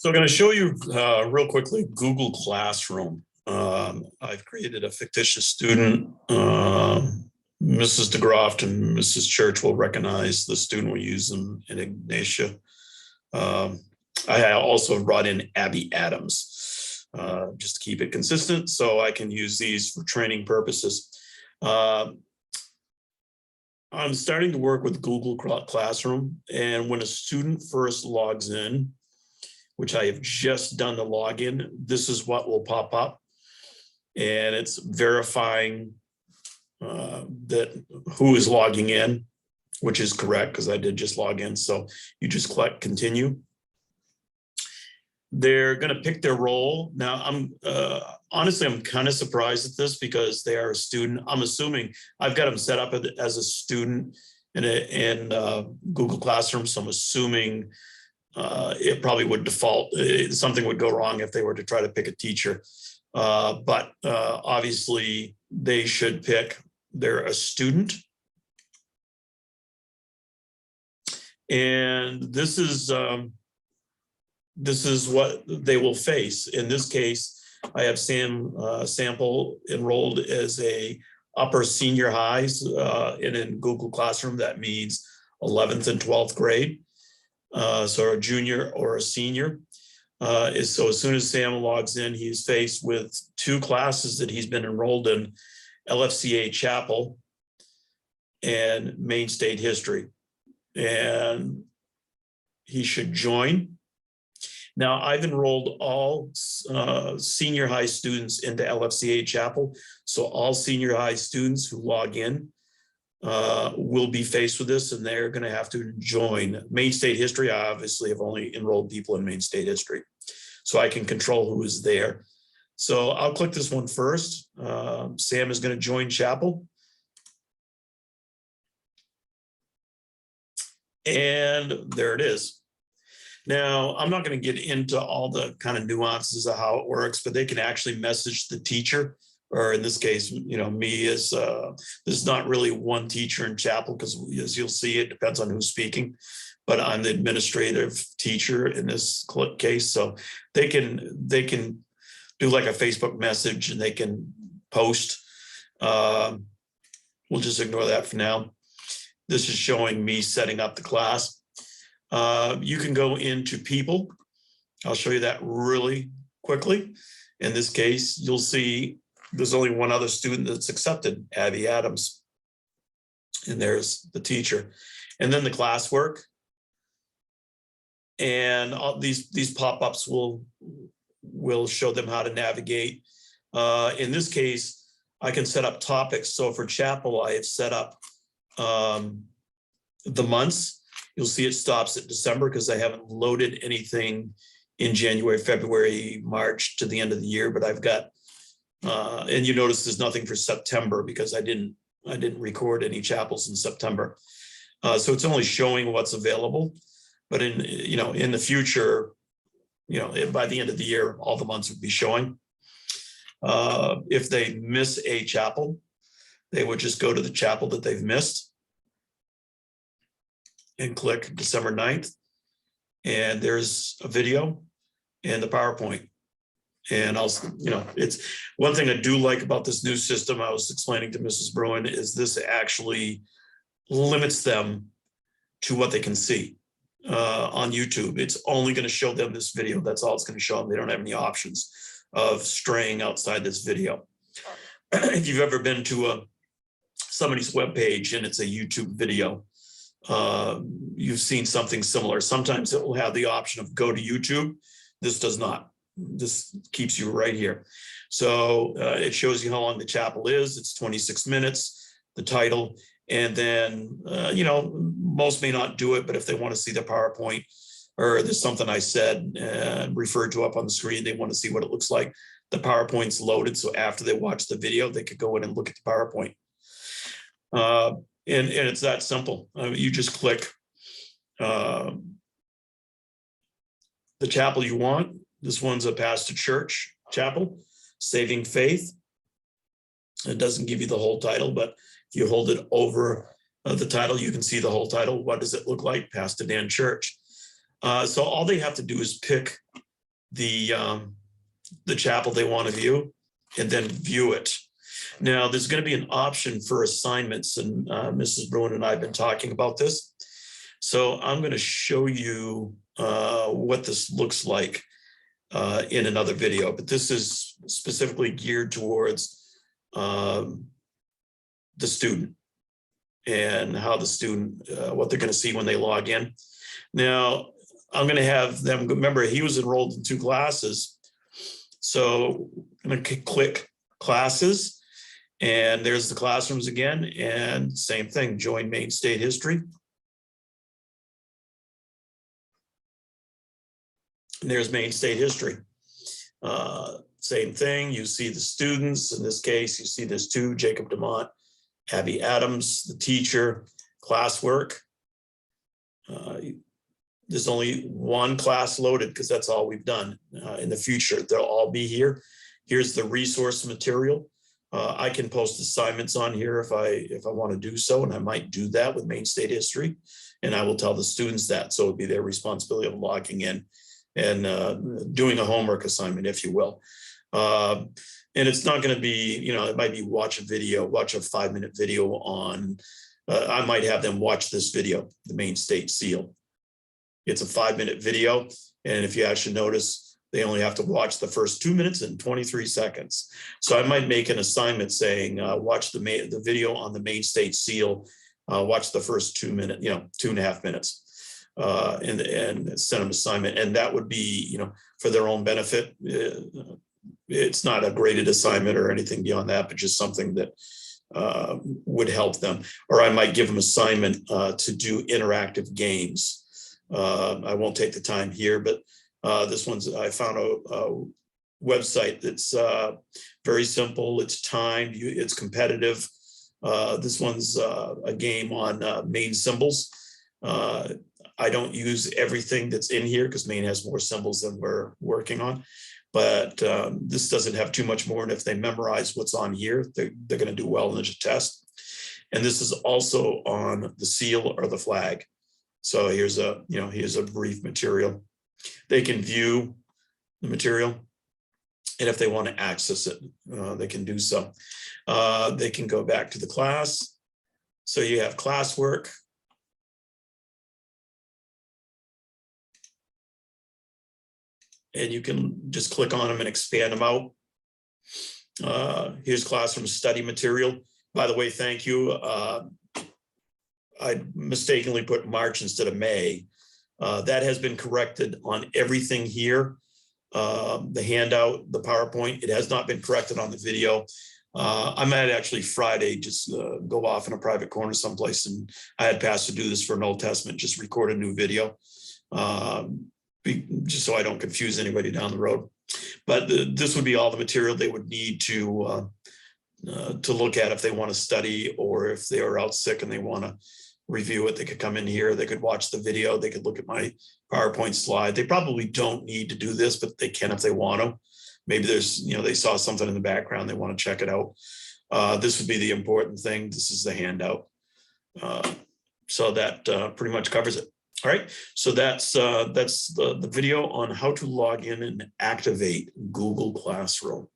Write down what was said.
So I'm going to show you real quickly Google Classroom. I've created a fictitious student. Mrs. DeGroft and Mrs. Church will recognize the student. We use them in Ignatia. I also brought in Abby Adams just to keep it consistent, so I can use these for training purposes. I'm starting to work with Google Classroom, and when a student first logs in, which I have just done the login, this is what will pop up. And it's verifying that who is logging in, which is correct because I did just log in. So you just click continue. They're going to pick their role. Now, honestly, I'm kind of surprised at this because they are a student. I'm assuming I've got them set up as a student in Google Classroom. So I'm assuming it probably would default. Something would go wrong if they were to try to pick a teacher. But obviously, they should pick, they're a student. And this is what they will face. In this case, I have Sam Sample enrolled as a upper senior highs, and in Google Classroom, that means 11th and 12th grade. So a junior or a senior. So as soon as Sam logs in, he's faced with two classes that he's been enrolled in, LFCA Chapel and Maine State History. And he should join. Now, I've enrolled all senior high students into LFCA Chapel. So all senior high students who log in will be faced with this, and they're going to have to join Maine State History. I obviously have only enrolled people in Maine State History, so I can control who is there. So I'll click this one first. Sam is going to join Chapel. And there it is. Now, I'm not going to get into all the kind of nuances of how it works, but they can actually message the teacher, or in this case, me as there's not really one teacher in Chapel, because as you'll see, it depends on who's speaking, but I'm the administrative teacher in this case. So they can do like a Facebook message and they can post. We'll just ignore that for now. This is showing me setting up the class. You can go into people. I'll show you that really quickly. In this case, you'll see there's only one other student that's accepted, Abby Adams. And there's the teacher. And then the classwork. And all these pop-ups will show them how to navigate. In this case, I can set up topics. So for Chapel, I have set up the months. You'll see it stops at December because I haven't loaded anything in January, February, March to the end of the year, but I've got, and you notice there's nothing for September because I didn't record any chapels in September. So it's only showing what's available, but in the future, by the end of the year, all the months would be showing. If they miss a chapel, they would just go to the chapel that they've missed and click December 9th. And there's a video and the PowerPoint. And it's one thing I do like about this new system I was explaining to Mrs. Bruin is this actually limits them to what they can see on YouTube. It's only going to show them this video. That's all it's going to show them. They don't have any options of straying outside this video. If you've ever been to somebody's webpage and it's a YouTube video, you've seen something similar. Sometimes it will have the option of go to YouTube. This does not. This keeps you right here. So it shows you how long the chapel is. It's 26 minutes, the title. And then, most may not do it, but if they want to see the PowerPoint or there's something I said referred to up on the screen, they want to see what it looks like. The PowerPoint's loaded. So after they watch the video, they could go in and look at the PowerPoint. And it's that simple. You just click the chapel you want. This one's a Pastor Church chapel, Saving Faith. It doesn't give you the whole title, but if you hold it over the title, you can see the whole title. What does it look like? Pastor Dan Church. So all they have to do is pick the chapel they want to view and then view it. Now, there's going to be an option for assignments, and Mrs. Bruin and I have been talking about this. So I'm going to show you what this looks like in another video, but this is specifically geared towards the student and how the student, what they're going to see when they log in. Now, I'm going to have them, remember, he was enrolled in 2 classes. So I'm going to click classes, and there's the classrooms again, and same thing, join Maine State History. And there's Maine State History. Same thing, you see the students. In this case, you see there's 2, Jacob DeMont, Abby Adams, the teacher, classwork. There's only 1 class loaded because that's all we've done. In the future, they'll all be here. Here's the resource material. I can post assignments on here if I want to do so, and I might do that with Maine State History, and I will tell the students that. So it'll be their responsibility of logging in and doing a homework assignment, if you will. And it's not going to be, you know, it might be watch a 5-minute video on, I might have them watch this video, the Maine State Seal. It's a 5-minute video. And if you actually notice, they only have to watch the first 2 minutes and 23 seconds. So I might make an assignment saying, watch the video on the Maine State Seal, watch the first 2 minutes, 2.5 minutes, and send them an assignment. And that would be, for their own benefit. It's not a graded assignment or anything beyond that, but just something that would help them. Or I might give them assignment to do interactive games. I won't take the time here, but this one's, I found a website that's very simple. It's timed, it's competitive. This one's a game on Maine symbols. I don't use everything that's in here because Maine has more symbols than we're working on. But this doesn't have too much more. And if they memorize what's on here, they're going to do well in the test. And this is also on the seal or the flag. So here's a brief material. They can view the material. And if they want to access it, they can do so. They can go back to the class. So you have classwork. And you can just click on them and expand them out. Here's classroom study material. By the way, thank you. I mistakenly put March instead of May. That has been corrected on everything here. The handout, the PowerPoint, it has not been corrected on the video. I might actually Friday just go off in a private corner someplace, and I had Pastor do this for an Old Testament, just record a new video. Just so I don't confuse anybody down the road. But this would be all the material they would need to look at if they want to study, or if they are out sick and they want to review it. They could come in here, they could watch the video, they could look at my PowerPoint slide. They probably don't need to do this, but they can if they want to. Maybe there's, they saw something in the background, they want to check it out. This would be the important thing. This is the handout. So that pretty much covers it. All right, so that's the video on how to log in and activate Google Classroom.